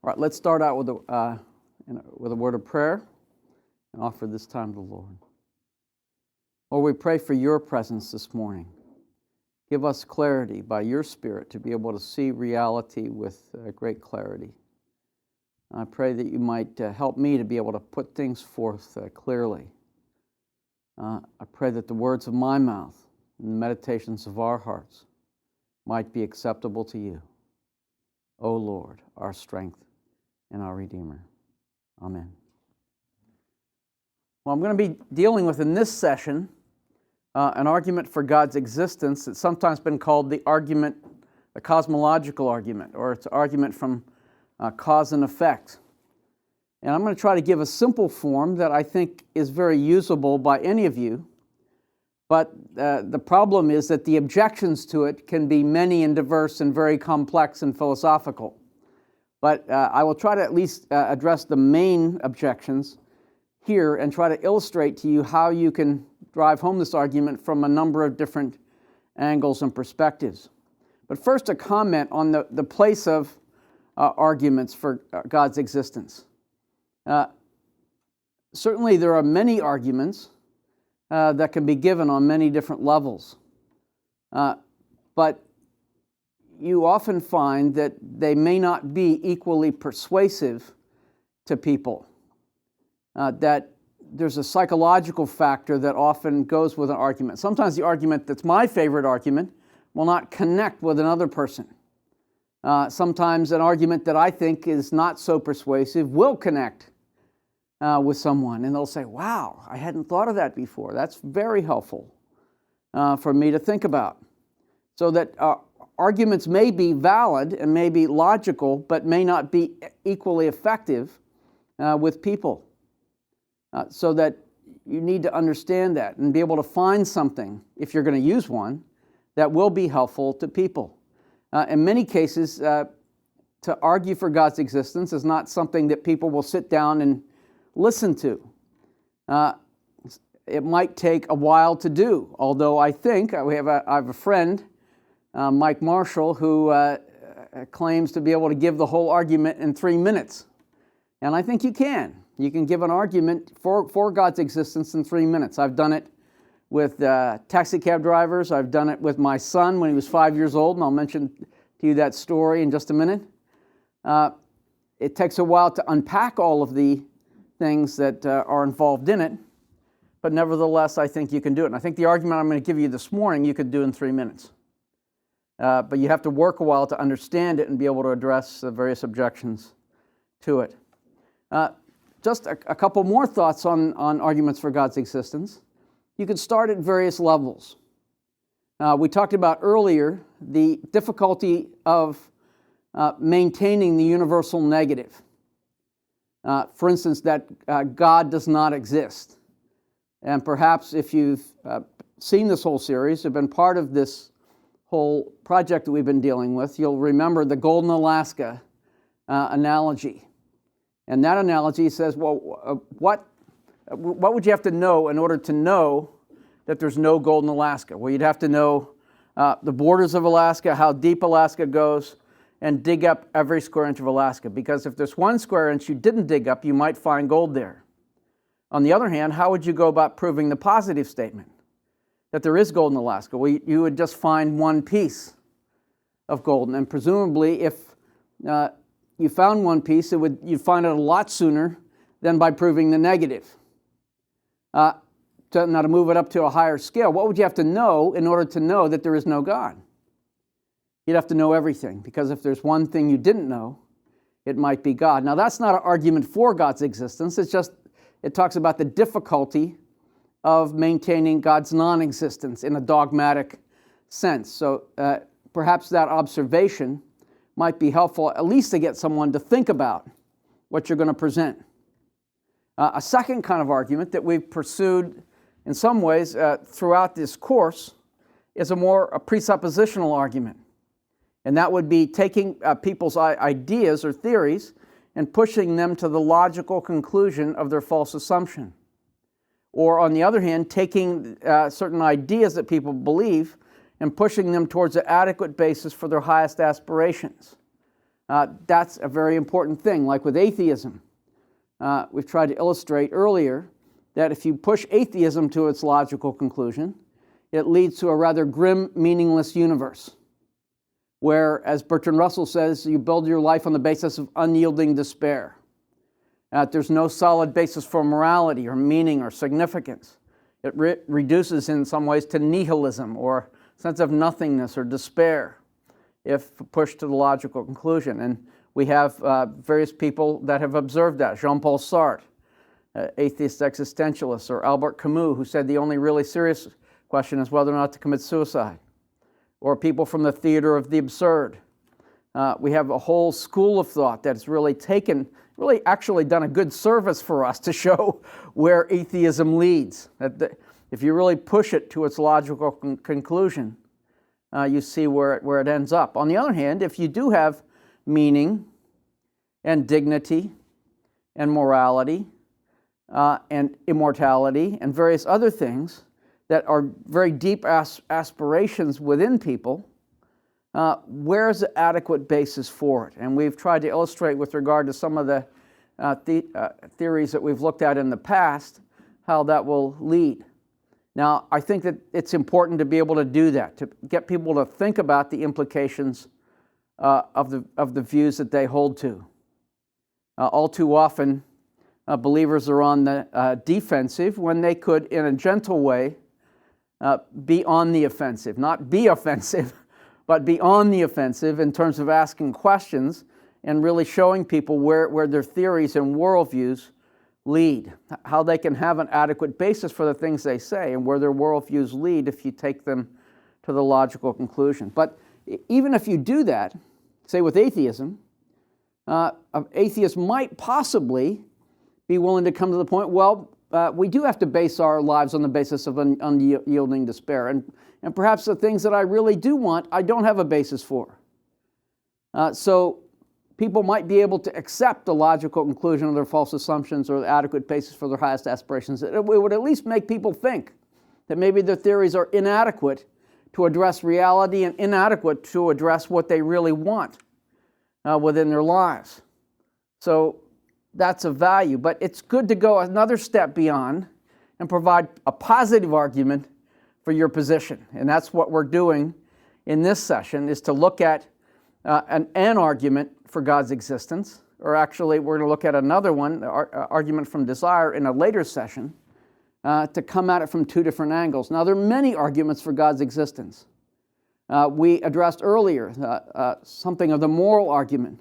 All right, let's start out with a word of prayer and offer this time to the Lord. Lord, we pray for your presence this morning. Give us clarity by your Spirit to be able to see reality with great clarity. I pray that you might help me to be able to put things forth clearly. I pray that the words of my mouth and the meditations of our hearts might be acceptable to you, O Lord, our strength and our Redeemer. Amen. Well, I'm going to be dealing with in this session an argument for God's existence. It's sometimes been called the cosmological argument, or it's an argument from cause and effect. And I'm going to try to give a simple form that I think is very usable by any of you. But the problem is that the objections to it can be many and diverse and very complex and philosophical. But I will try to at least address the main objections here and try to illustrate to you how you can drive home this argument from a number of different angles and perspectives. But first, a comment on the place of arguments for God's existence. Certainly, there are many arguments that can be given on many different levels. But you often find that they may not be equally persuasive to people. That there's a psychological factor that often goes with an argument. Sometimes the argument that's my favorite argument will not connect with another person. Sometimes an argument that I think is not so persuasive will connect with someone, and they'll say, wow, I hadn't thought of that before. That's very helpful for me to think about. So that arguments may be valid and may be logical, but may not be equally effective with people. So that you need to understand that and be able to find something, if you're going to use one, that will be helpful to people. In many cases, to argue for God's existence is not something that people will sit down and listen to. It might take a while to do, although I think I have a friend, Mike Marshall, who claims to be able to give the whole argument in 3 minutes. And I think you can. You can give an argument for God's existence in 3 minutes. I've done it with taxi cab drivers. I've done it with my son when he was 5 years old, and I'll mention to you that story in just a minute. It takes a while to unpack all of the things that are involved in it, but nevertheless, I think you can do it. And I think the argument I'm going to give you this morning, you could do in 3 minutes. But you have to work a while to understand it and be able to address the various objections to it. Just a couple more thoughts on arguments for God's existence. You can start at various levels. We talked about earlier the difficulty of maintaining the universal negative. For instance, that God does not exist. And perhaps if you've seen this whole series, or been part of this whole project that we've been dealing with, you'll remember the Golden Alaska analogy. And that analogy says, well, what would you have to know in order to know that there's no Golden Alaska? Well, you'd have to know the borders of Alaska, how deep Alaska goes, and dig up every square inch of Alaska. Because if there's 1 square inch you didn't dig up, you might find gold there. On the other hand, how would you go about proving the positive statement that there is gold in Alaska? Well, you would just find 1 piece of gold. And presumably, if you found 1 piece, you'd find it a lot sooner than by proving the negative. Now, to move it up to a higher scale, what would you have to know in order to know that there is no God? You'd have to know everything, because if there's one thing you didn't know, it might be God. Now, that's not an argument for God's existence. It talks about the difficulty of maintaining God's non-existence in a dogmatic sense. So perhaps that observation might be helpful, at least to get someone to think about what you're going to present. A second kind of argument that we've pursued in some ways throughout this course is a presuppositional argument. And that would be taking people's ideas or theories and pushing them to the logical conclusion of their false assumption. Or on the other hand, taking certain ideas that people believe and pushing them towards an adequate basis for their highest aspirations. That's a very important thing. Like with atheism, we've tried to illustrate earlier that if you push atheism to its logical conclusion, it leads to a rather grim, meaningless universe, where, as Bertrand Russell says, you build your life on the basis of unyielding despair. There's no solid basis for morality or meaning or significance. It reduces in some ways to nihilism or sense of nothingness or despair if pushed to the logical conclusion. And we have various people that have observed that. Jean-Paul Sartre, atheist existentialist, or Albert Camus, who said the only really serious question is whether or not to commit suicide, or people from the theater of the absurd. We have a whole school of thought that's really actually done a good service for us to show where atheism leads. If you really push it to its logical conclusion, you see where it ends up. On the other hand, if you do have meaning and dignity and morality and immortality and various other things that are very deep aspirations within people, where's the adequate basis for it? And we've tried to illustrate with regard to some of the theories that we've looked at in the past how that will lead. Now, I think that it's important to be able to do that, to get people to think about the implications of the views that they hold to. All too often, believers are on the defensive when they could, in a gentle way, be on the offensive. Not be offensive, but be on the offensive in terms of asking questions and really showing people where their theories and worldviews lead, how they can have an adequate basis for the things they say, and where their worldviews lead if you take them to the logical conclusion. But even if you do that, say with atheism, an atheist might possibly be willing to come to the point, well, we do have to base our lives on the basis of unyielding despair. And perhaps the things that I really do want, I don't have a basis for. So people might be able to accept the logical conclusion of their false assumptions or the adequate basis for their highest aspirations. It would at least make people think that maybe their theories are inadequate to address reality and inadequate to address what they really want within their lives. So that's a value. But it's good to go another step beyond and provide a positive argument for your position. And that's what we're doing in this session, is to look at an argument for God's existence, or actually we're going to look at another one, the argument from desire, in a later session, to come at it from two different angles. Now, there are many arguments for God's existence. We addressed earlier something of the moral argument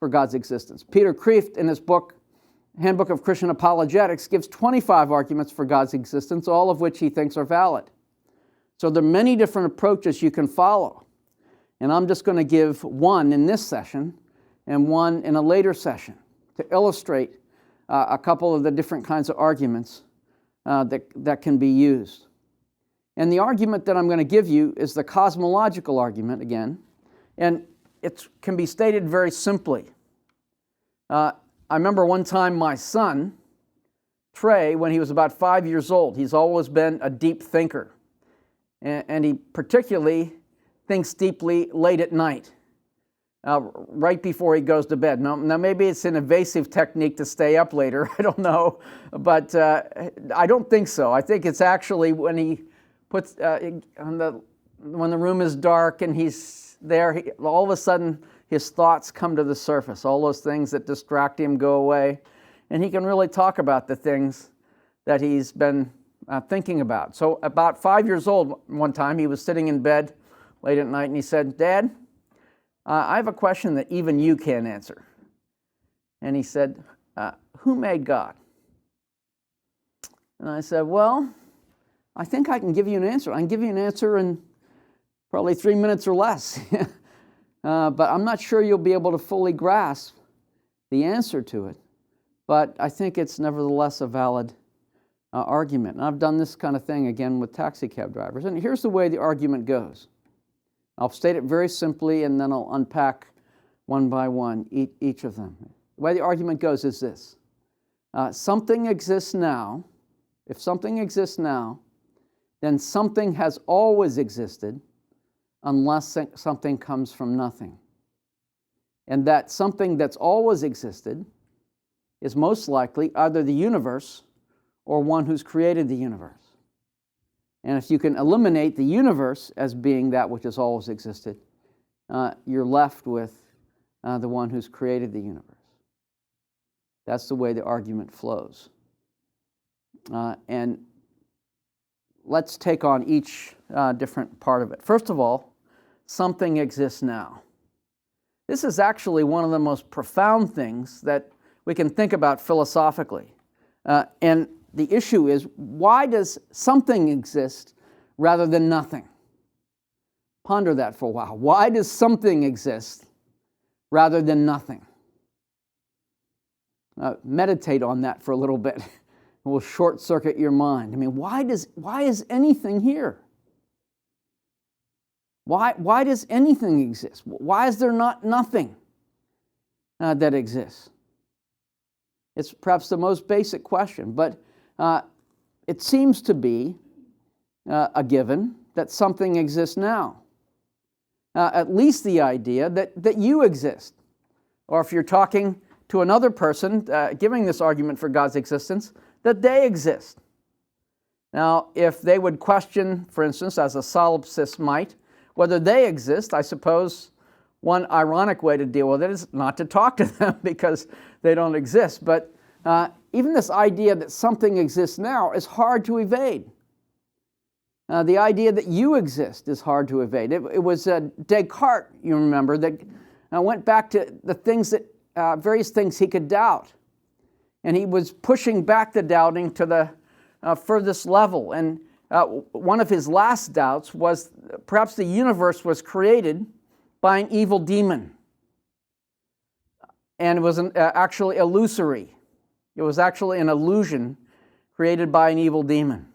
for God's existence. Peter Kreeft, in his book, Handbook of Christian Apologetics, gives 25 arguments for God's existence, all of which he thinks are valid. So there are many different approaches you can follow. And I'm just going to give one in this session and one in a later session to illustrate a couple of the different kinds of arguments that can be used. And the argument that I'm going to give you is the cosmological argument again. And it can be stated very simply. I remember one time my son, Trey, when he was about 5 years old, he's always been a deep thinker. And he particularly thinks deeply late at night, right before he goes to bed. Now maybe it's an evasive technique to stay up later, I don't know, but I don't think so. I think it's actually when he puts, when the room is dark and he's there, all of a sudden his thoughts come to the surface. All those things that distract him go away, and he can really talk about the things that he's been thinking about. So about 5 years old, one time he was sitting in bed late at night and he said, "Dad, I have a question that even you can't answer." And he said, "Who made God?" And I said, "Well, I think I can give you an answer. I can give you an answer in probably 3 minutes or less. But I'm not sure you'll be able to fully grasp the answer to it. But I think it's nevertheless a valid argument." And I've done this kind of thing again with taxi cab drivers. And here's the way the argument goes. I'll state it very simply, and then I'll unpack one by one each of them. The way the argument goes is this. Something exists now. If something exists now, then something has always existed unless something comes from nothing. and that something that's always existed is most likely either the universe or one who's created the universe. And if you can eliminate the universe as being that which has always existed, you're left with the one who's created the universe. That's the way the argument flows. And let's take on each different part of it. First of all, something exists now. This is actually one of the most profound things that we can think about philosophically. And the issue is, why does something exist rather than nothing? Ponder that for a while. Why does something exist rather than nothing? Meditate on that for a little bit. It will short circuit your mind. I mean, why is anything here? Why does anything exist? Why is there not nothing that exists? It's perhaps the most basic question, but it seems to be a given that something exists now. At least the idea that you exist. Or if you're talking to another person, giving this argument for God's existence, that they exist. Now, if they would question, for instance, as a solipsist might, whether they exist, I suppose one ironic way to deal with it is not to talk to them because they don't exist. But even this idea that something exists now is hard to evade. The idea that you exist is hard to evade. It was Descartes, you remember, that went back to the things that various things he could doubt. And he was pushing back the doubting to the furthest level. And one of his last doubts was perhaps the universe was created by an evil demon. And it was actually illusory. It was actually an illusion created by an evil demon.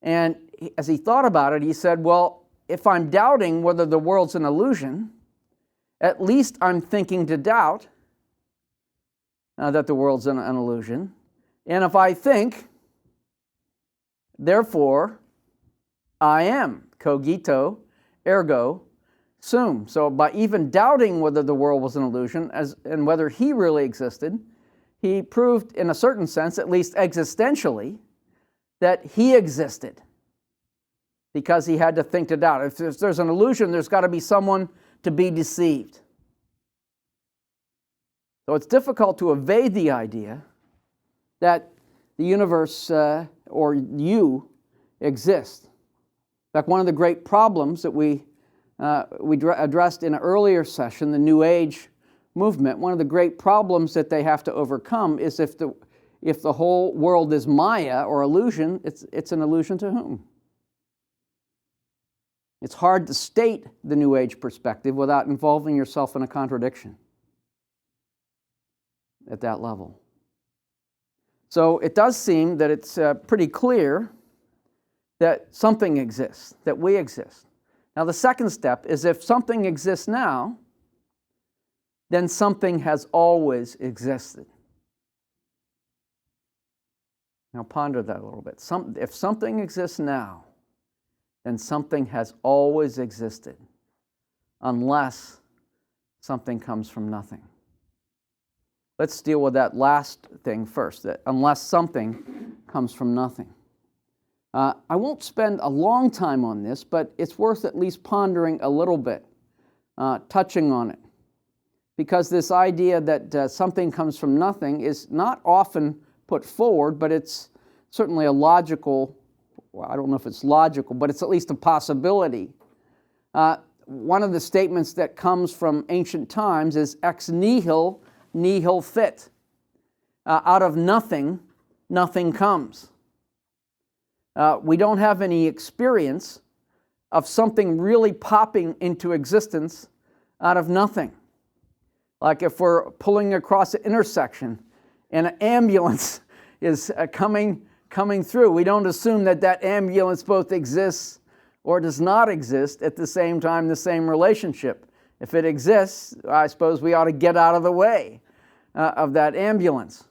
And as he thought about it, he said, well, if I'm doubting whether the world's an illusion, at least I'm thinking to doubt that the world's an illusion. And if I think, therefore, I am. Cogito, ergo, sum. So by even doubting whether the world was an illusion and whether he really existed, he proved, in a certain sense, at least existentially, that he existed. Because he had to think to doubt. If there's an illusion, there's got to be someone to be deceived. So it's difficult to evade the idea that the universe or you exist. In fact, one of the great problems that we addressed in an earlier session, the New Age movement, one of the great problems that they have to overcome is if the whole world is Maya or illusion, it's an illusion to whom? It's hard to state the New Age perspective without involving yourself in a contradiction at that level. So it does seem that it's pretty clear that something exists, that we exist. Now the second step is if something exists now, then something has always existed. Now ponder that a little bit. If something exists now, then something has always existed, unless something comes from nothing. Let's deal with that last thing first, that unless something comes from nothing. I won't spend a long time on this, but it's worth at least pondering a little bit, touching on it. Because this idea that something comes from nothing is not often put forward, but it's certainly a logical, well, I don't know if it's logical, but it's at least a possibility. One of the statements that comes from ancient times is ex nihilo nihil fit. Out of nothing, nothing comes. We don't have any experience of something really popping into existence out of nothing. Like if we're pulling across an intersection and an ambulance is coming through, we don't assume that ambulance both exists or does not exist at the same time, the same relationship. If it exists, I suppose we ought to get out of the way of that ambulance.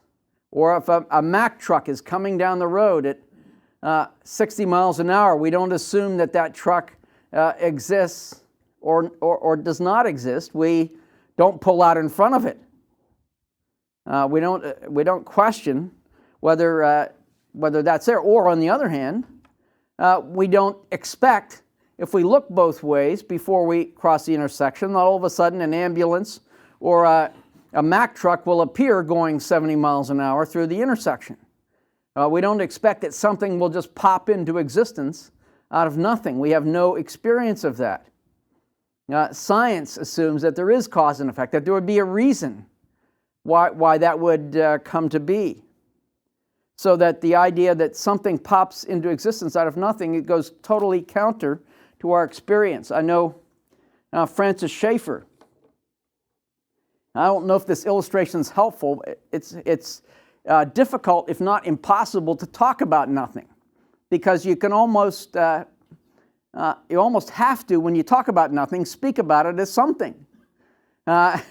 Or if a Mack truck is coming down the road at 60 miles an hour, we don't assume that truck exists or does not exist. We don't pull out in front of it. We don't question whether that's there. Or on the other hand, we don't expect, if we look both ways before we cross the intersection, that all of a sudden an ambulance or a Mack truck will appear going 70 miles an hour through the intersection. We don't expect that something will just pop into existence out of nothing. We have no experience of that. Science assumes that there is cause and effect, that there would be a reason why that would come to be. So that the idea that something pops into existence out of nothing, it goes totally counter to our experience. I know Francis Schaeffer. I don't know if this illustration is helpful. It's difficult, if not impossible, to talk about nothing, because you can almost you almost have to, when you talk about nothing, speak about it as something. And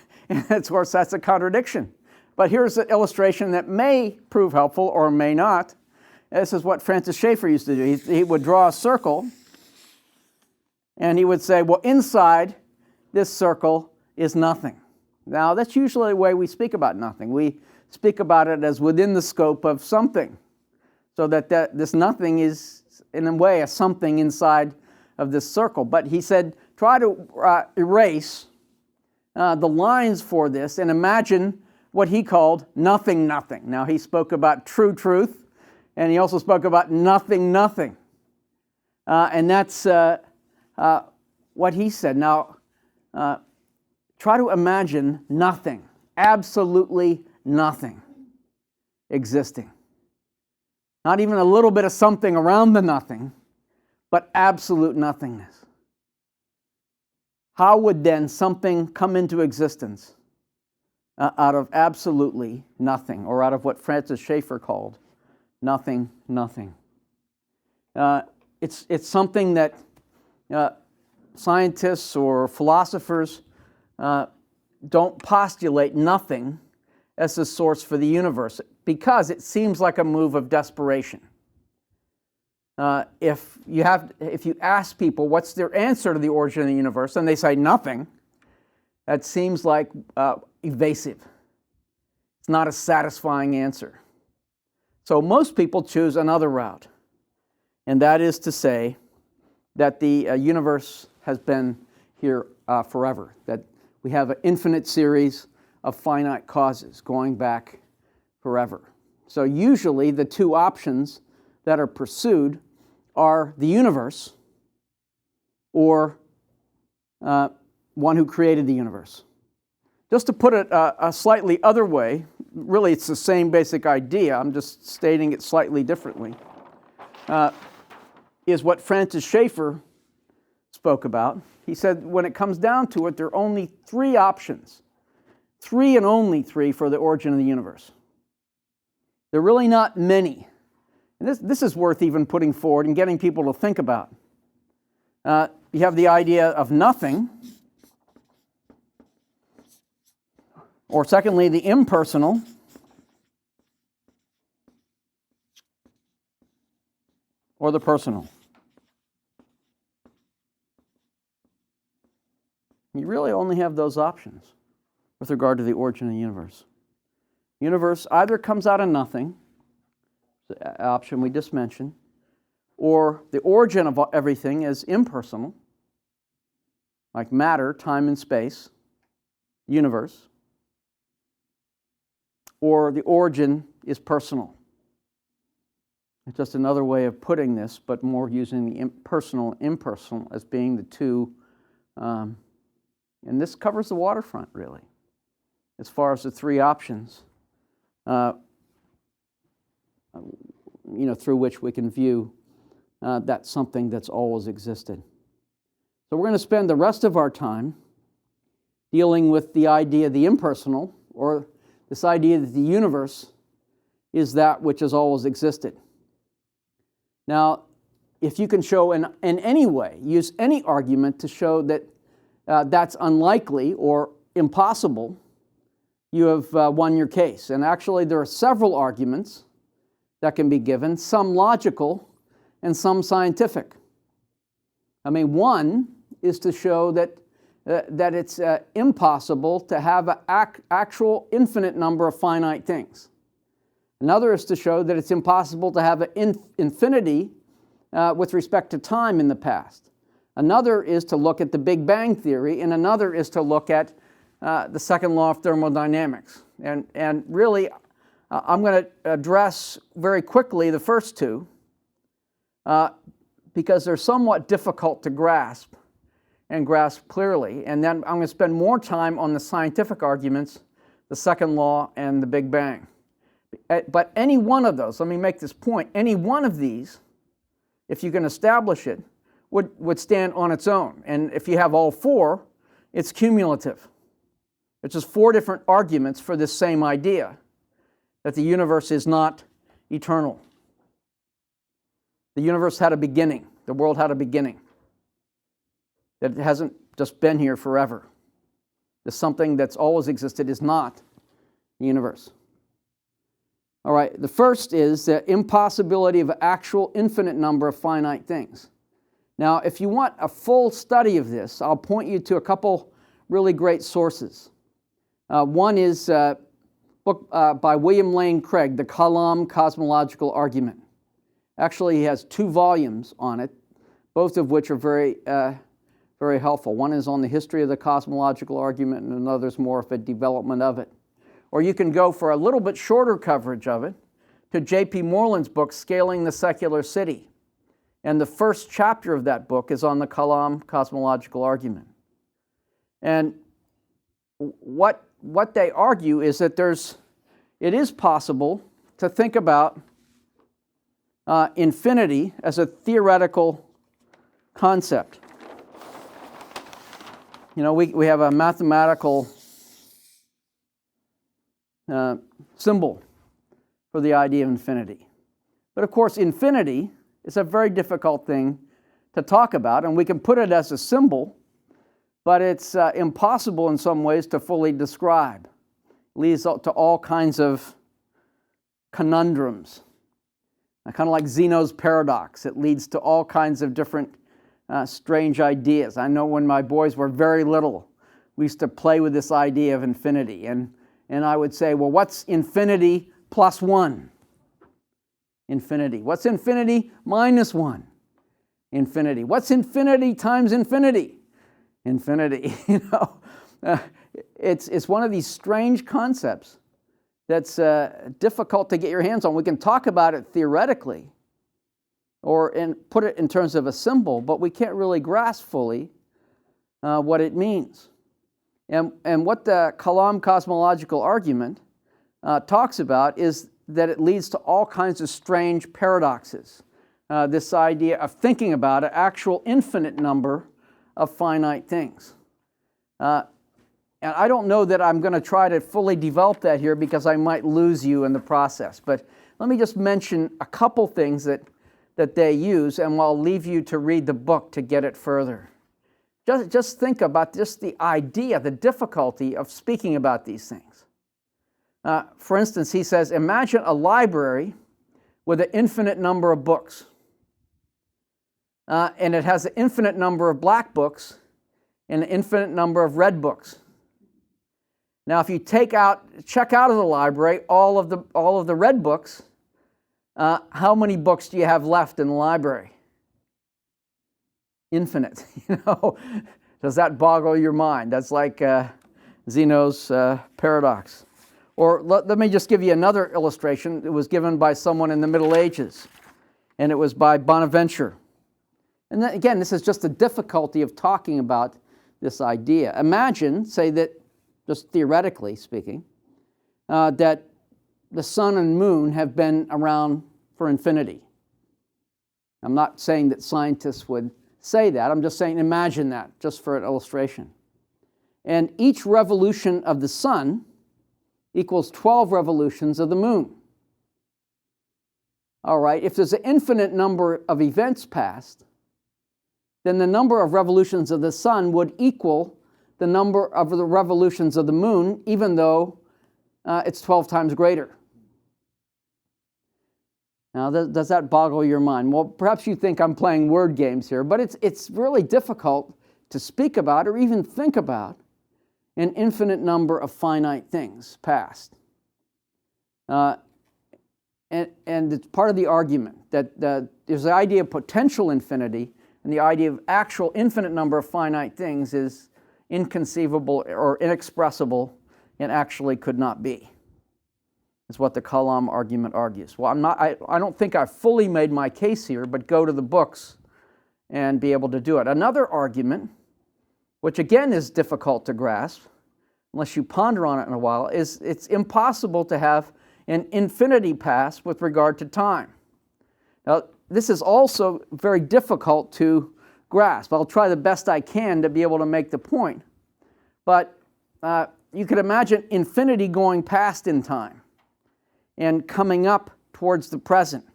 of course, that's a contradiction. But here's an illustration that may prove helpful or may not. This is what Francis Schaeffer used to do. He would draw a circle, and he would say, well, inside this circle is nothing. Now, that's usually the way we speak about nothing. We speak about it as within the scope of something, so that this nothing is, in a way, a something inside of this circle. But he said, try to erase the lines for this and imagine what he called nothing, nothing. Now, he spoke about true truth, and he also spoke about nothing, nothing. And that's what he said. Now, try to imagine nothing, absolutely nothing existing. Not even a little bit of something around the nothing, but absolute nothingness. How would then something come into existence out of absolutely nothing, or out of what Francis Schaeffer called nothing, nothing? It's something that scientists or philosophers don't postulate nothing as the source for the universe, because it seems like a move of desperation. If you ask people what's their answer to the origin of the universe, and they say nothing, that seems like evasive. It's not a satisfying answer. So most people choose another route, and that is to say that the universe has been here forever, that we have an infinite series of finite causes going back forever. So usually the two options that are pursued are the universe or one who created the universe. Just to put it a slightly other way, really it's the same basic idea, I'm just stating it slightly differently, is what Francis Schaeffer spoke about. He said when it comes down to it, there are only three options, three and only three for the origin of the universe. There are really not many. And this is worth even putting forward and getting people to think about. You have the idea of nothing, or secondly, the impersonal, or the personal. You really only have those options with regard to the origin of the universe. The universe either comes out of nothing, the option we just mentioned, or the origin of everything is impersonal, like matter, time and space, universe, or the origin is personal. It's just another way of putting this, but more using the personal, impersonal as being the two. And this covers the waterfront, really, as far as the three options, through which we can view that something that's always existed. So we're going to spend the rest of our time dealing with the idea of the impersonal, or this idea that the universe is that which has always existed. Now, if you can show in any way, use any argument to show that that's unlikely or impossible, you have won your case. And actually, there are several arguments that can be given, some logical and some scientific. I mean, one is to show that that it's impossible to have an actual infinite number of finite things. Another is to show that it's impossible to have an infinity with respect to time in the past. Another is to look at the Big Bang theory, and another is to look at the second law of thermodynamics. And really, I'm going to address very quickly the first two because they're somewhat difficult to grasp and grasp clearly. And then I'm going to spend more time on the scientific arguments, the second law, and the Big Bang. But any one of those, let me make this point, any one of these, if you can establish it, would stand on its own. And if you have all four, it's cumulative. It's just four different arguments for this same idea, that the universe is not eternal. The universe had a beginning. The world had a beginning. That it hasn't just been here forever. That something that's always existed is not the universe. All right, the first is the impossibility of an actual infinite number of finite things. Now, if you want a full study of this, I'll point you to a couple really great sources. One is a book by William Lane Craig, The Kalam Cosmological Argument. Actually, he has 2 volumes on it, both of which are very helpful. One is on the history of the cosmological argument, and another is more of a development of it. Or you can go for a little bit shorter coverage of it to J.P. Moreland's book, Scaling the Secular City. And the first chapter of that book is on the Kalam cosmological argument. And what they argue is that it is possible to think about infinity as a theoretical concept. You know, we have a mathematical symbol for the idea of infinity. But of course, infinity is a very difficult thing to talk about, and we can put it as a symbol, but it's impossible in some ways to fully describe. It leads to all kinds of conundrums, kind of like Zeno's paradox. It leads to all kinds of different strange ideas. I know when my boys were very little, we used to play with this idea of infinity, and I would say, well, what's infinity plus 1? Infinity. What's infinity minus 1? Infinity. What's infinity times infinity? Infinity. It's one of these strange concepts that's difficult to get your hands on. We can talk about it theoretically or put it in terms of a symbol, but we can't really grasp fully what it means. And what the Kalam cosmological argument talks about is that it leads to all kinds of strange paradoxes. This idea of thinking about an actual infinite number of finite things. And I don't know that I'm going to try to fully develop that here because I might lose you in the process. But let me just mention a couple things that they use, and I'll leave you to read the book to get it further. Just think about just the idea, the difficulty of speaking about these things. For instance, he says, imagine a library with an infinite number of books. And it has an infinite number of black books and an infinite number of red books. Now, if you check out of the library all of the red books, how many books do you have left in the library? Infinite. Does that boggle your mind? That's like Zeno's paradox. Or let me just give you another illustration. It was given by someone in the Middle Ages, and it was by Bonaventure. And then, again, this is just the difficulty of talking about this idea. Imagine, say that, just theoretically speaking, that the sun and moon have been around for infinity. I'm not saying that scientists would say that. I'm just saying imagine that, just for an illustration. And each revolution of the sun equals 12 revolutions of the moon. All right, if there's an infinite number of events passed, then the number of revolutions of the sun would equal the number of the revolutions of the moon, even though it's 12 times greater. Now, does that boggle your mind? Well, perhaps you think I'm playing word games here, but it's really difficult to speak about or even think about an infinite number of finite things past. And it's part of the argument that there's the idea of potential infinity, and the idea of actual infinite number of finite things is inconceivable or inexpressible and actually could not be. Is what the kalam argument argues. Well, I don't think I've fully made my case here, but go to the books and be able to do it. Another argument, which again is difficult to grasp, unless you ponder on it in a while, is it's impossible to have an infinity past with regard to time. Now, this is also very difficult to grasp. I'll try the best I can to be able to make the point. But you could imagine infinity going past in time and coming up towards the present.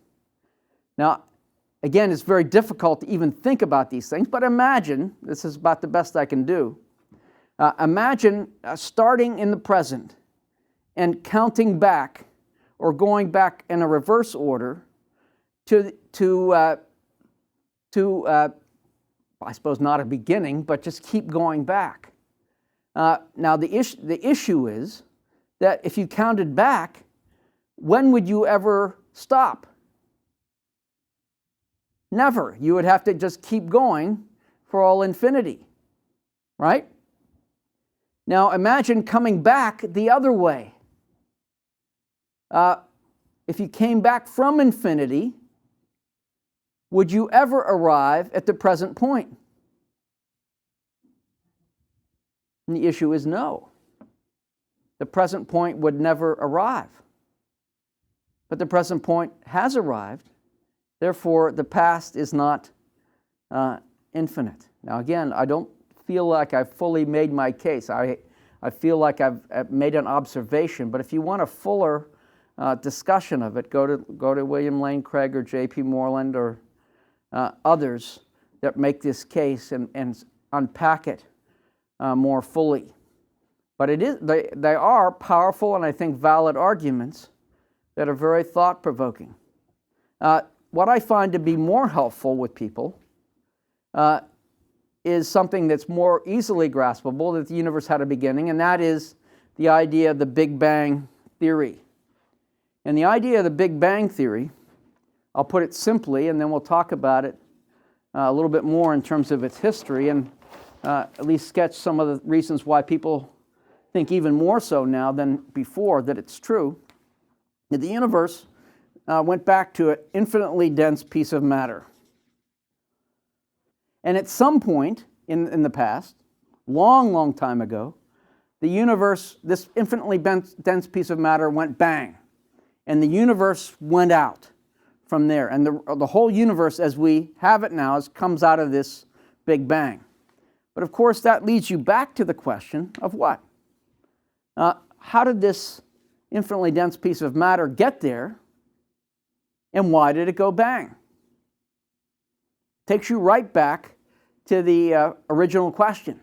Now, again, it's very difficult to even think about these things, but imagine, this is about the best I can do, imagine starting in the present and counting back or going back in a reverse order to I suppose not a beginning, but just keep going back. Now the issue is that if you counted back, when would you ever stop? Never. You would have to just keep going for all infinity, right? Now imagine coming back the other way. If you came back from infinity, would you ever arrive at the present point? And the issue is no. The present point would never arrive. But the present point has arrived. Therefore, the past is not infinite. Now again, I don't feel like I've fully made my case. I feel like I've made an observation, but if you want a fuller discussion of it, go to William Lane Craig or J.P. Moreland or others that make this case and unpack it more fully. But they are powerful and I think valid arguments that are very thought-provoking. What I find to be more helpful with people is something that's more easily graspable, that the universe had a beginning, and that is the idea of the Big Bang theory. And the idea of the Big Bang theory, I'll put it simply, and then we'll talk about it a little bit more in terms of its history, and at least sketch some of the reasons why people think even more so now than before that it's true, that the universe went back to an infinitely dense piece of matter. And at some point in the past, long time ago, the universe, this infinitely dense piece of matter went bang. And the universe went out from there. And the whole universe as we have it now comes out of this Big Bang. But of course that leads you back to the question of what? How did this infinitely dense piece of matter get there? And why did it go bang? Takes you right back to the original question.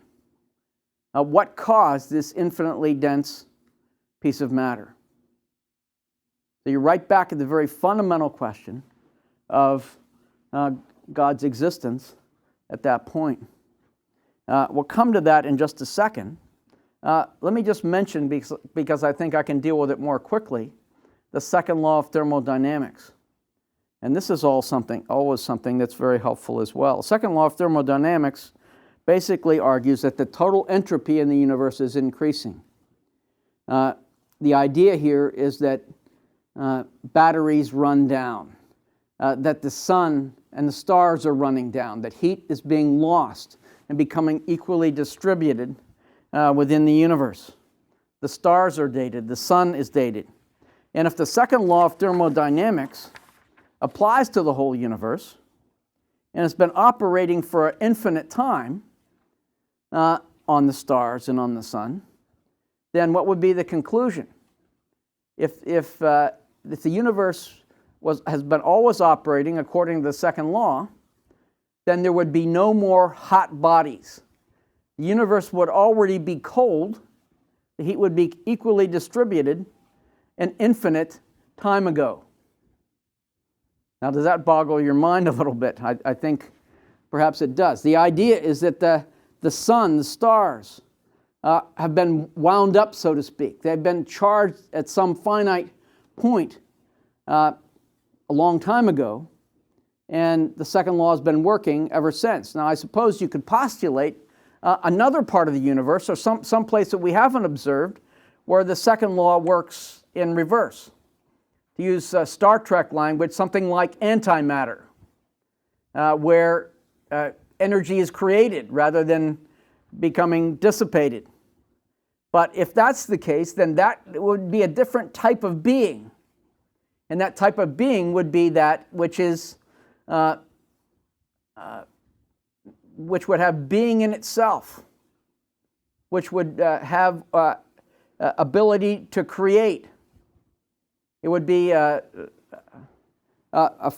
What caused this infinitely dense piece of matter? So you're right back at the very fundamental question of God's existence at that point. We'll come to that in just a second. Let me just mention, because I think I can deal with it more quickly, the second law of thermodynamics. And this is always something that's very helpful as well. Second law of thermodynamics basically argues that the total entropy in the universe is increasing. The idea here is that batteries run down, that the sun and the stars are running down, that heat is being lost and becoming equally distributed within the universe. The stars are dated, the sun is dated. And if the second law of thermodynamics applies to the whole universe, and it's been operating for an infinite time on the stars and on the sun, then what would be the conclusion? If the universe has been always operating according to the second law, then there would be no more hot bodies. The universe would already be cold. The heat would be equally distributed an infinite time ago. Now, does that boggle your mind a little bit? I think perhaps it does. The idea is that the the sun, the stars, have been wound up, so to speak. They've been charged at some finite point a long time ago, and the second law has been working ever since. Now, I suppose you could postulate another part of the universe, or some place that we haven't observed, where the second law works in reverse. To use Star Trek language, something like antimatter, where energy is created rather than becoming dissipated. But if that's the case, then that would be a different type of being. And that type of being would be that which is which would have being in itself, which would have ability to create. It would be a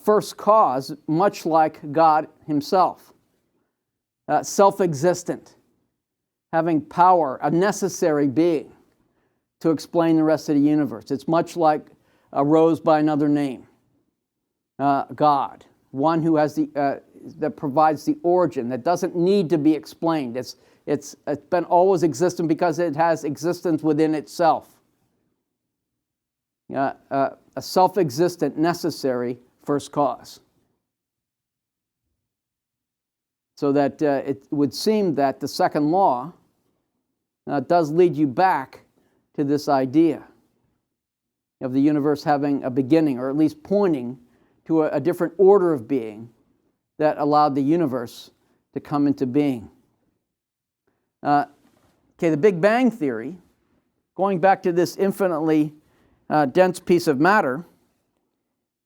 first cause, much like God himself, self-existent, having power, a necessary being to explain the rest of the universe. It's much like a rose by another name, God, one who has that provides the origin, that doesn't need to be explained. It's been always existent because it has existence within itself. A self-existent, necessary first cause. So that it would seem that the second law does lead you back to this idea of the universe having a beginning, or at least pointing to a different order of being that allowed the universe to come into being. The Big Bang Theory, going back to this infinitely dense piece of matter,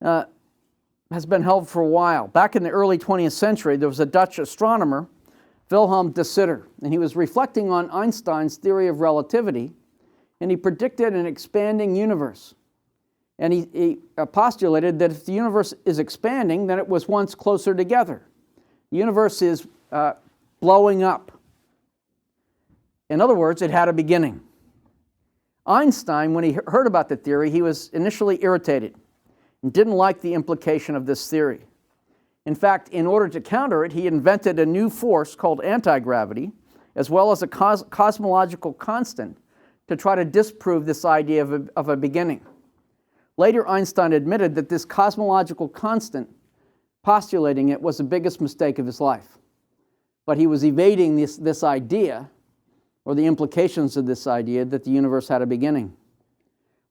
has been held for a while. Back in the early 20th century, there was a Dutch astronomer, Wilhelm de Sitter, and he was reflecting on Einstein's theory of relativity, and he predicted an expanding universe. And he postulated that if the universe is expanding, then it was once closer together. The universe is blowing up. In other words, it had a beginning. Einstein, when he heard about the theory, he was initially irritated and didn't like the implication of this theory. In fact, in order to counter it, he invented a new force called anti-gravity, as well as a cosmological constant, to try to disprove this idea of a beginning. Later, Einstein admitted that this cosmological constant, postulating it, was the biggest mistake of his life. But he was evading this idea, or the implications of this idea, that the universe had a beginning.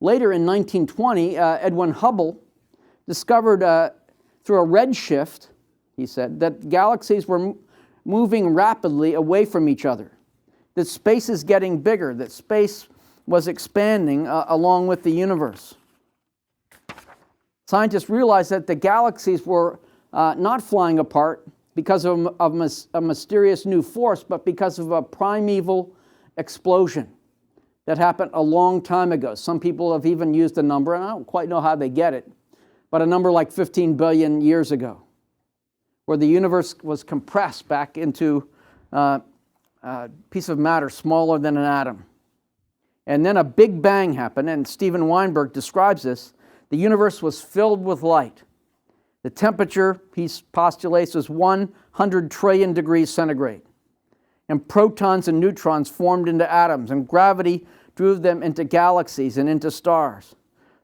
Later in 1920, Edwin Hubble discovered through a redshift, he said, that galaxies were moving rapidly away from each other, that space is getting bigger, that space was expanding along with the universe. Scientists realized that the galaxies were not flying apart because of a mysterious new force, but because of a primeval explosion that happened a long time ago. Some people have even used a number, and I don't quite know how they get it, but a number like 15 billion years ago, where the universe was compressed back into a piece of matter smaller than an atom. And then a big bang happened, and Steven Weinberg describes this. The universe was filled with light. The temperature, he postulates, was 100 trillion degrees centigrade. And protons and neutrons formed into atoms, and gravity drew them into galaxies and into stars,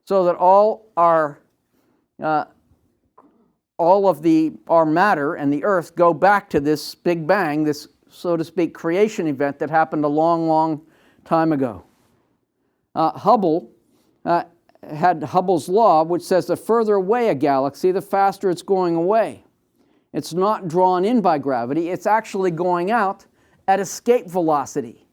so that all of our matter and the Earth go back to this Big Bang, this, so to speak, creation event that happened a long, long time ago. Hubble had Hubble's law, which says the further away a galaxy, the faster it's going away. It's not drawn in by gravity, it's actually going out at escape velocity.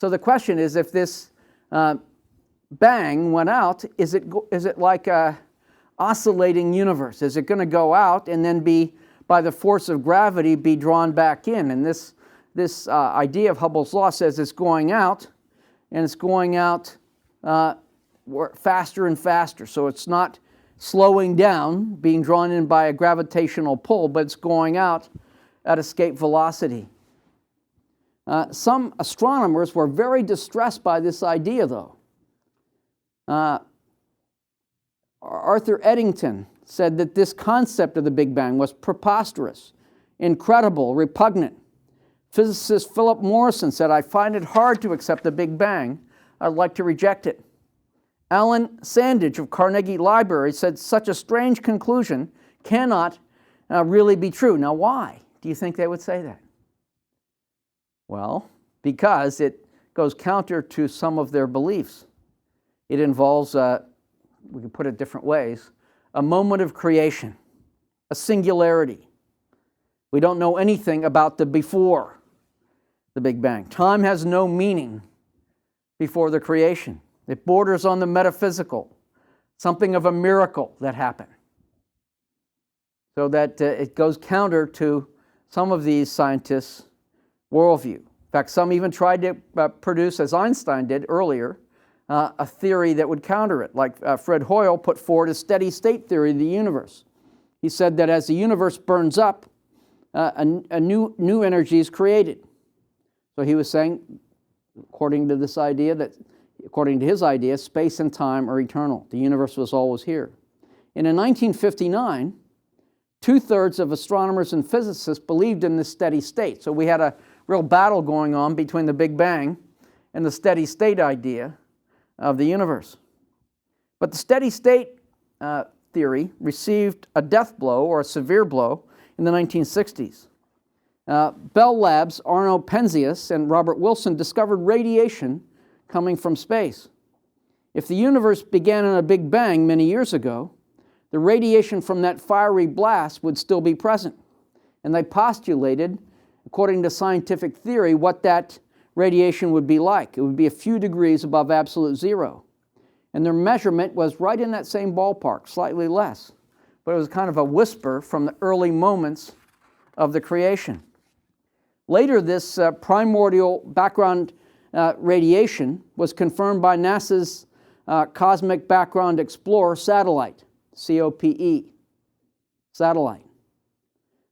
So the question is, if this bang went out, is it like a oscillating universe? Is it going to go out and then be, by the force of gravity, be drawn back in? And this idea of Hubble's law says it's going out, and it's going out faster and faster. So it's not slowing down, being drawn in by a gravitational pull, but it's going out at escape velocity. Some astronomers were very distressed by this idea, though. Arthur Eddington said that this concept of the Big Bang was preposterous, incredible, repugnant, Physicist Philip Morrison said, "I find it hard to accept the Big Bang. I'd like to reject it." Alan Sandage of Carnegie Library said, "Such a strange conclusion cannot really be true." Now, why do you think they would say that? Well, because it goes counter to some of their beliefs. It involves, we can put it different ways, a moment of creation, a singularity. We don't know anything about the before the Big Bang. Time has no meaning before the creation. It borders on the metaphysical, something of a miracle that happened. So that it goes counter to some of these scientists' worldview. In fact, some even tried to produce, as Einstein did earlier, a theory that would counter it, like Fred Hoyle put forward a steady state theory of the universe. He said that as the universe burns up, a new energy is created. So he was saying, according to his idea, space and time are eternal. The universe was always here. And in 1959, 2/3 of astronomers and physicists believed in this steady state. So we had a real battle going on between the Big Bang and the steady state idea of the universe. But the steady state theory received a death blow, or a severe blow, in the 1960s. Bell Labs' Arno Penzias and Robert Wilson discovered radiation coming from space. If the universe began in a Big Bang many years ago, the radiation from that fiery blast would still be present. And they postulated, according to scientific theory, what that radiation would be like. It would be a few degrees above absolute zero. And their measurement was right in that same ballpark, slightly less. But it was kind of a whisper from the early moments of the creation. Later, this primordial background radiation was confirmed by NASA's Cosmic Background Explorer satellite, COPE satellite.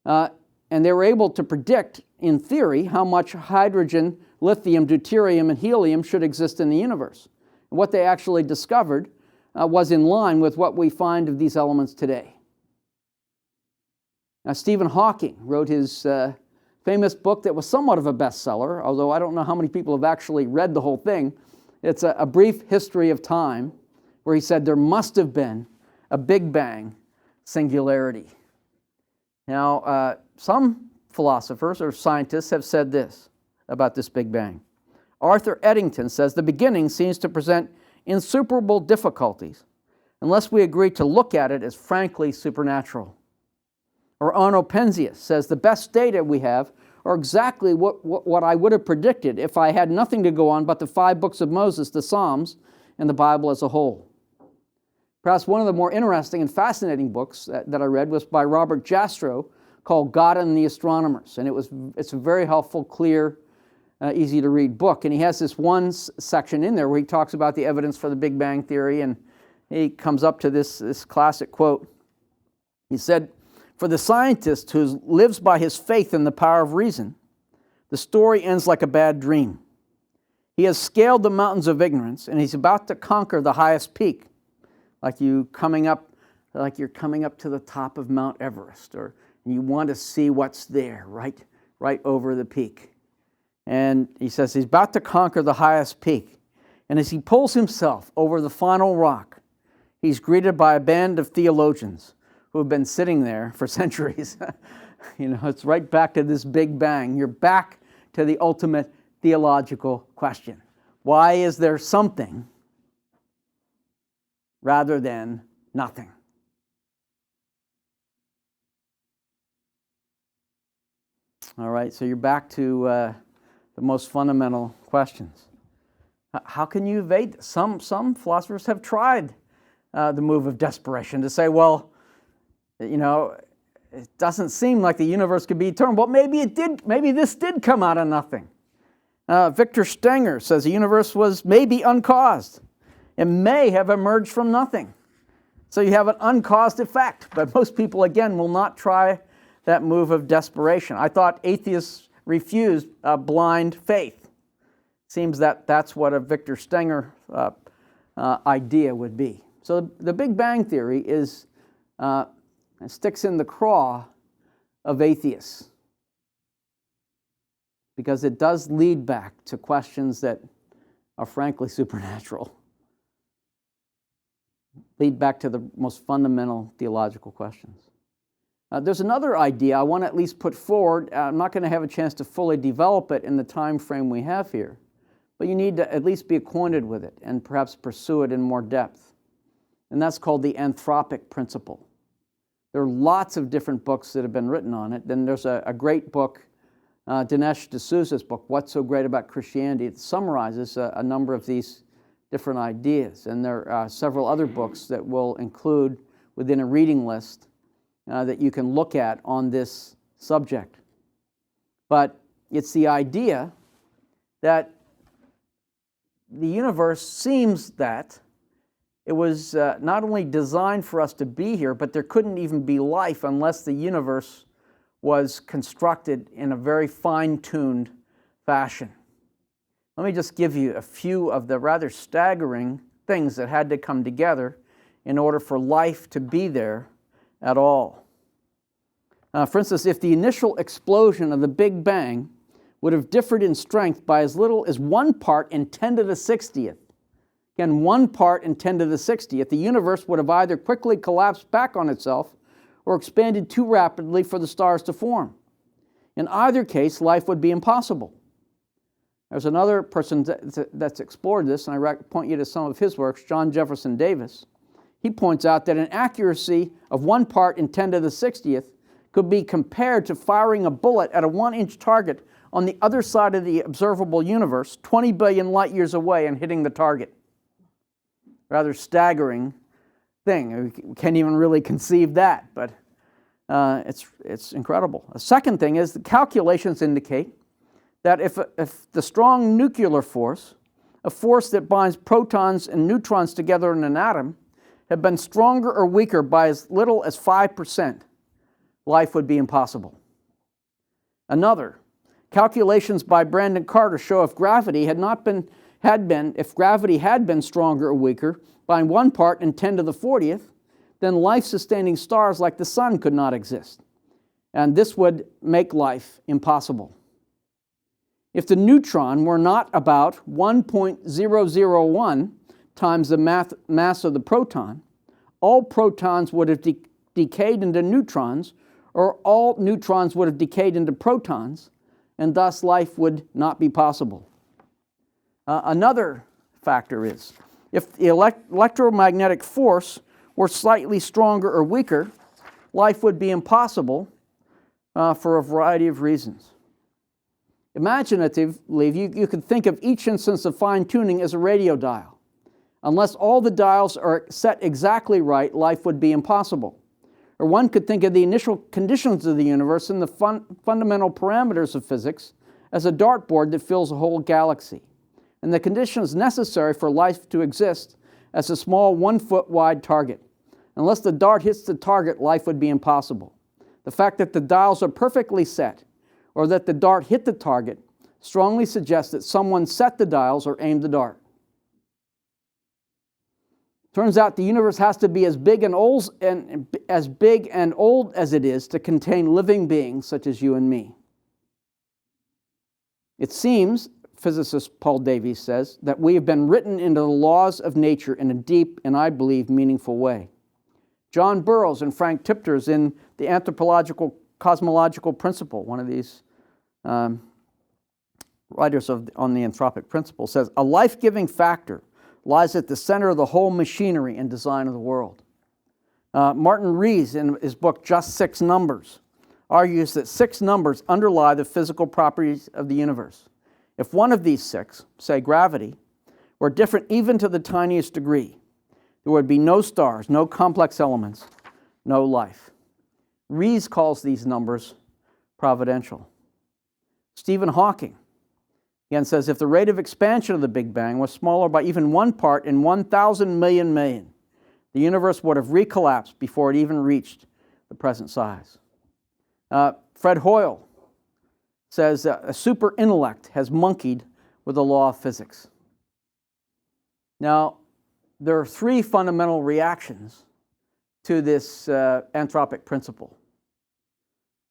And they were able to predict, in theory, how much hydrogen, lithium, deuterium, and helium should exist in the universe. And what they actually discovered was in line with what we find of these elements today. Now, Stephen Hawking wrote his famous book that was somewhat of a bestseller, although I don't know how many people have actually read the whole thing. It's a brief history of time, where he said there must have been a Big Bang singularity. Now, some philosophers or scientists have said this about this Big Bang. Arthur Eddington says the beginning seems to present insuperable difficulties unless we agree to look at it as frankly supernatural. Or Arno Penzias says the best data we have are exactly what I would have predicted if I had nothing to go on but the 5 books of Moses, the Psalms, and the Bible as a whole. Perhaps one of the more interesting and fascinating books that I read was by Robert Jastrow, called God and the Astronomers. And it's a very helpful, clear, easy to read book. And he has this one section in there where he talks about the evidence for the Big Bang Theory, and he comes up to this classic quote. He said, "For the scientist who lives by his faith in the power of reason, the story ends like a bad dream. He has scaled the mountains of ignorance, and he's about to conquer the highest peak, like you're coming up to the top of Mount Everest, or you want to see what's there, right over the peak." And he says he's about to conquer the highest peak. And as he pulls himself over the final rock, he's greeted by a band of theologians who have been sitting there for centuries. It's right back to this Big Bang. You're back to the ultimate theological question. Why is there something rather than nothing? All right, so you're back to the most fundamental questions. How can you evade this? Some philosophers have tried the move of desperation to say, well, it doesn't seem like the universe could be eternal. Well, maybe it did. Maybe this did come out of nothing. Victor Stenger says the universe was maybe uncaused. It may have emerged from nothing. So you have an uncaused effect. But most people, again, will not try that move of desperation. I thought atheists refused blind faith. Seems that's what a Victor Stenger idea would be. So the Big Bang Theory sticks in the craw of atheists. because it does lead back to questions that are frankly supernatural. Lead back to the most fundamental theological questions. There's another idea I want to at least put forward. I'm not going to have a chance to fully develop it in the time frame we have here, but you need to at least be acquainted with it and perhaps pursue it in more depth. And that's called the Antropic Principle. There are lots of different books that have been written on it. Then there's a great book, Dinesh D'Souza's book, What's So Great About Christianity? It summarizes a number of these different ideas. And there are several other books that we'll include within a reading list that you can look at on this subject. But it's the idea that the universe seems that it was not only designed for us to be here, but there couldn't even be life unless the universe was constructed in a very fine-tuned fashion. Let me just give you a few of the rather staggering things that had to come together in order for life to be there at all. For instance, if the initial explosion of the Big Bang would have differed in strength by as little as 1 part in 10 to the 60th, again, 1 part in 10 to the 60th, the universe would have either quickly collapsed back on itself or expanded too rapidly for the stars to form. In either case, life would be impossible. There's another person that's explored this, and I point you to some of his works, John Jefferson Davis. He points out that an accuracy of 1 part in 10 to the 60th could be compared to firing a bullet at a 1-inch target on the other side of the observable universe, 20 billion light years away, and hitting the target. Rather staggering thing. We can't even really conceive that, but it's incredible. A second thing is the calculations indicate that if the strong nuclear force, a force that binds protons and neutrons together in an atom, had been stronger or weaker by as little as 5%, life would be impossible. Another, calculations by Brandon Carter show if gravity had been stronger or weaker by 1 part in 10 to the 40th, then life-sustaining stars like the sun could not exist. And this would make life impossible. If the neutron were not about 1.001 times the mass of the proton, all protons would have decayed into neutrons, or all neutrons would have decayed into protons, and thus life would not be possible. Another factor is, if the electromagnetic force were slightly stronger or weaker, life would be impossible for a variety of reasons. Imaginatively, you could think of each instance of fine-tuning as a radio dial. Unless all the dials are set exactly right, life would be impossible. Or one could think of the initial conditions of the universe and the fundamental parameters of physics as a dartboard that fills a whole galaxy, and the conditions necessary for life to exist as a small 1-foot wide target. Unless the dart hits the target, life would be impossible. The fact that the dials are perfectly set, or that the dart hit the target, strongly suggests that someone set the dials or aimed the dart. Turns out the universe has to be as big and old as it is to contain living beings such as you and me. It seems, physicist Paul Davies says, that we have been written into the laws of nature in a deep and, I believe, meaningful way. John Burroughs and Frank Tipters in the Anthropological Cosmological Principle, one of these writers on the Antropic Principle, says, a life-giving factor lies at the center of the whole machinery and design of the world. Martin Rees, in his book Just 6 Numbers, argues that 6 numbers underlie the physical properties of the universe. If one of these 6, say gravity, were different even to the tiniest degree, there would be no stars, no complex elements, no life. Rees calls these numbers providential. Stephen Hawking again says, if the rate of expansion of the Big Bang was smaller by even 1 part in 1,000 million million, the universe would have recollapsed before it even reached the present size. Fred Hoyle says that a super intellect has monkeyed with the law of physics. Now, there are 3 fundamental reactions to this anthropic principle.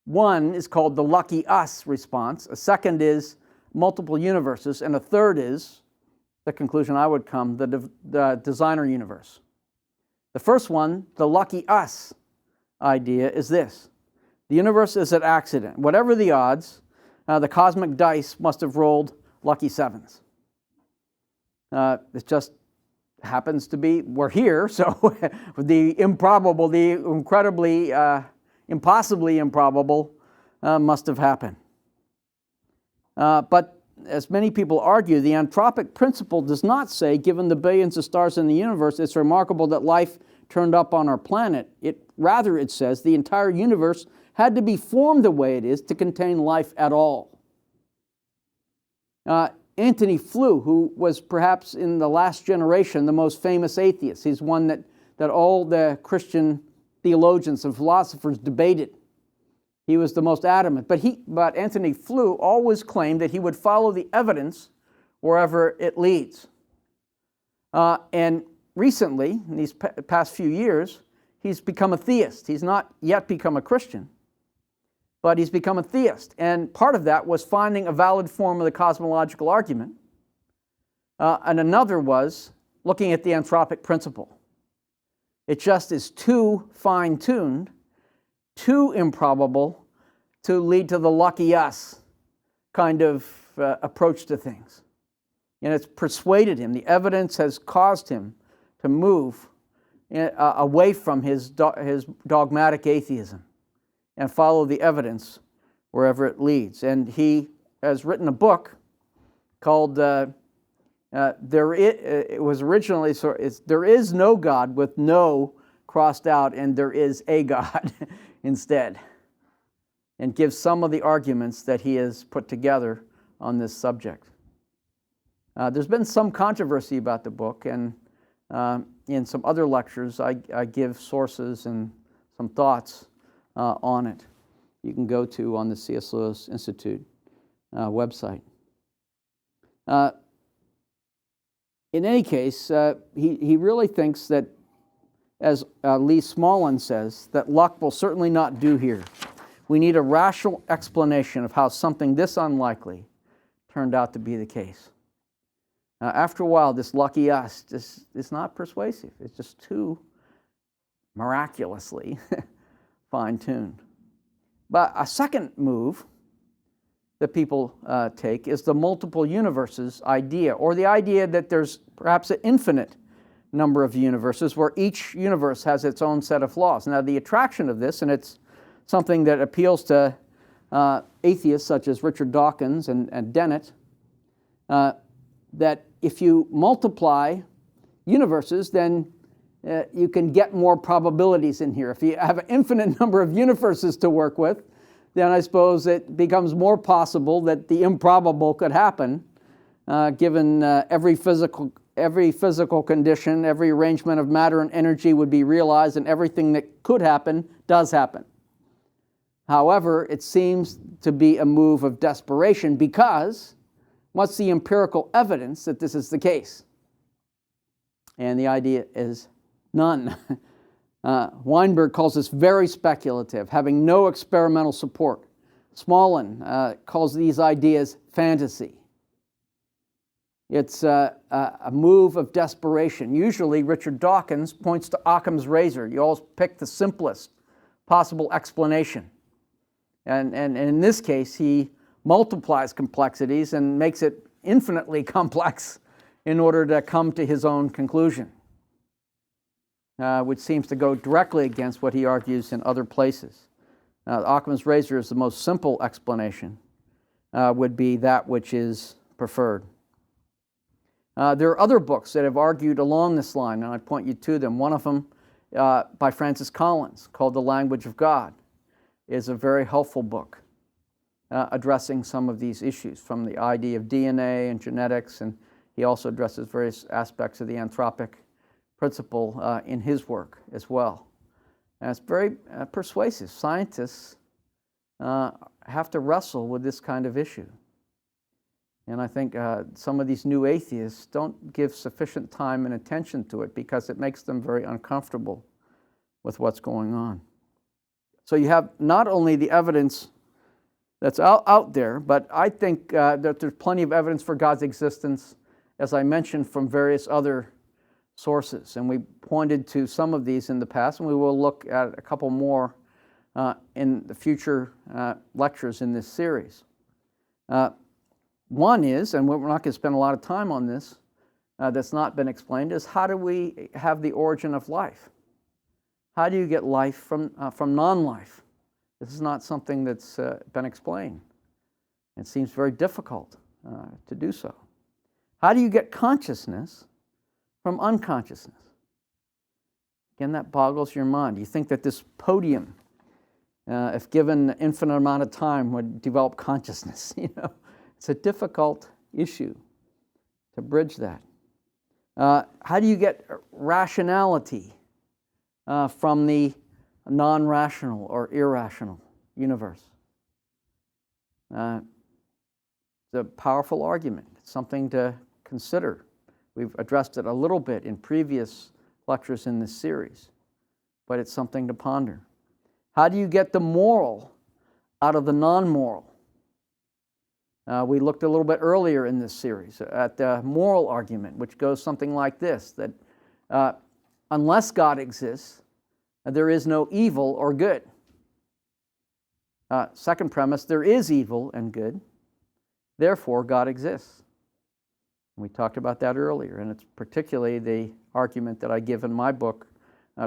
One is called the lucky us response. A second is multiple universes. And a third is, the conclusion I would come, the designer universe. The first one, the lucky us idea, is this. The universe is an accident. Whatever the odds, the cosmic dice must have rolled lucky sevens. It just happens to be, we're here, so the improbable, the incredibly, impossibly improbable must have happened. But as many people argue, the anthropic principle does not say, given the billions of stars in the universe, it's remarkable that life turned up on our planet. Rather, it says the entire universe had to be formed the way it is to contain life at all. Antony Flew, who was perhaps in the last generation the most famous atheist, he's one that all the Christian theologians and philosophers debated. He was the most adamant. But Antony Flew always claimed that he would follow the evidence wherever it leads. And recently, in these past few years, he's become a theist. He's not yet become a Christian, but he's become a theist. And part of that was finding a valid form of the cosmological argument. And another was looking at the anthropic principle. It just is too fine-tuned, too improbable to lead to the lucky us kind of approach to things. And it's persuaded him. The evidence has caused him to move away from his dogmatic atheism and follow the evidence wherever it leads. And he has written a book called, it was originally, There Is No God, with no crossed out, and there is a God instead, and gives some of the arguments that he has put together on this subject. There's been some controversy about the book, and in some other lectures I give sources and some thoughts on it. You can go to on the C.S. Lewis Institute website. In any case, he really thinks that, as Lee Smolin says, that luck will certainly not do here. We need a rational explanation of how something this unlikely turned out to be the case. After a while, this lucky us just is not persuasive. It's just too miraculously fine-tuned. But a second move that people take is the multiple universes idea, or the idea that there's perhaps an infinite number of universes where each universe has its own set of laws. Now, the attraction of this, and it's something that appeals to atheists such as Richard Dawkins and Dennett, that if you multiply universes, then you can get more probabilities in here. If you have an infinite number of universes to work with, then I suppose it becomes more possible that the improbable could happen, given every physical condition, every arrangement of matter and energy would be realized, and everything that could happen does happen. However, it seems to be a move of desperation, because what's the empirical evidence that this is the case? And the idea is none. Weinberg calls this very speculative, having no experimental support. Smolin calls these ideas fantasy. It's a move of desperation. Usually, Richard Dawkins points to Occam's Razor. You always pick the simplest possible explanation. And in this case, he multiplies complexities and makes it infinitely complex in order to come to his own conclusion, which seems to go directly against what he argues in other places. Occam's Razor is the most simple explanation, would be that which is preferred. There are other books that have argued along this line, and I point you to them. One of them, by Francis Collins, called The Language of God, is a very helpful book addressing some of these issues, from the idea of DNA and genetics, and he also addresses various aspects of the anthropic principle in his work as well. And it's very persuasive. Scientists have to wrestle with this kind of issue. And I think some of these new atheists don't give sufficient time and attention to it, because it makes them very uncomfortable with what's going on. So you have not only the evidence that's out there, but I think that there's plenty of evidence for God's existence, as I mentioned, from various other sources. And we pointed to some of these in the past, and we will look at a couple more in the future lectures in this series. One is, and we're not going to spend a lot of time on this, that's not been explained, is how do we have the origin of life? How do you get life from non-life? This is not something that's been explained. It seems very difficult to do so. How do you get consciousness from unconsciousness? Again, that boggles your mind. You think that this podium, if given an infinite amount of time, would develop consciousness. It's a difficult issue to bridge that. How do you get rationality from the non-rational or irrational universe? It's a powerful argument. It's something to consider. We've addressed it a little bit in previous lectures in this series, but it's something to ponder. How do you get the moral out of the non-moral? We looked a little bit earlier in this series at the moral argument, which goes something like this, that unless God exists, there is no evil or good. Second premise, there is evil and good, therefore God exists. We talked about that earlier, and it's particularly the argument that I give in my book,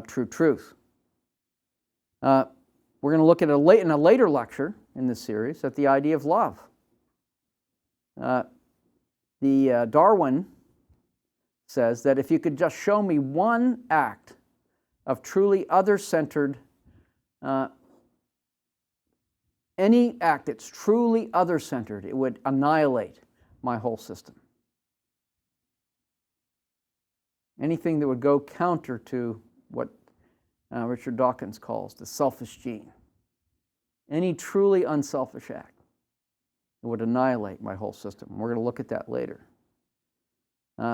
True Truth. We're going to look at in a later lecture in this series at the idea of love. Darwin says that if you could just show me one act of truly other-centered, any act that's truly other-centered, it would annihilate my whole system. Anything that would go counter to what Richard Dawkins calls the selfish gene. Any truly unselfish act, it would annihilate my whole system. We're going to look at that later.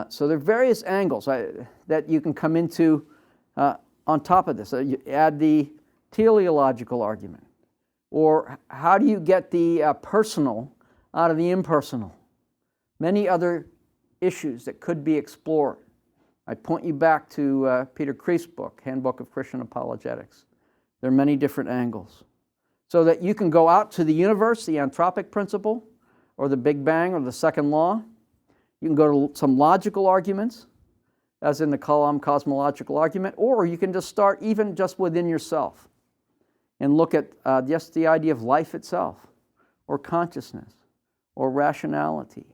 So there are various angles that you can come into on top of this. You add the teleological argument. Or how do you get the personal out of the impersonal? Many other issues that could be explored. I point you back to Peter Kreeft's book, Handbook of Christian Apologetics. There are many different angles. So that you can go out to the universe, the Antropic Principle, or the Big Bang, or the second law. You can go to some logical arguments, as in the kalam cosmological argument, or you can just start even just within yourself and look at just the idea of life itself, or consciousness, or rationality,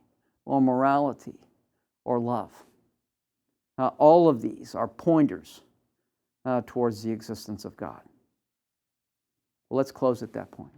or morality, or love. All of these are pointers towards the existence of God. Well, let's close at that point.